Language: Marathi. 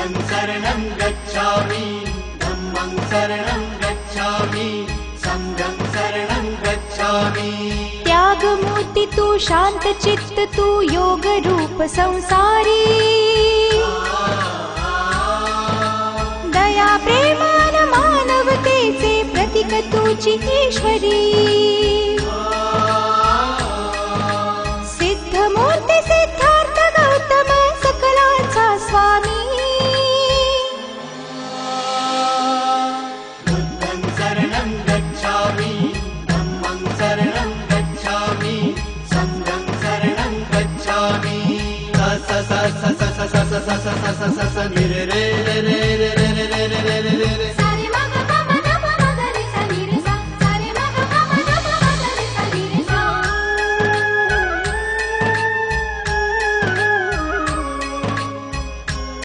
बुद्धं शरणं गच्छामि, धम्मं शरणं गच्छामि, संघं शरणं गच्छामि। त्यागमूर्ति तू, शांत चित्त तू, योग रूप संसारी, दया प्रेमान मानवतेचे प्रतीक तूची ईश्वरी। सिद्धमूर्ती सिद्धार्थ गौतम सकलांचा स्वामी, बुद्धं शरणं गच्छामि, धम्मं शरणं गच्छामि, संघं शरणं गच्छामि। स स स स स स स स स स स स स नि रे रे रे रे रे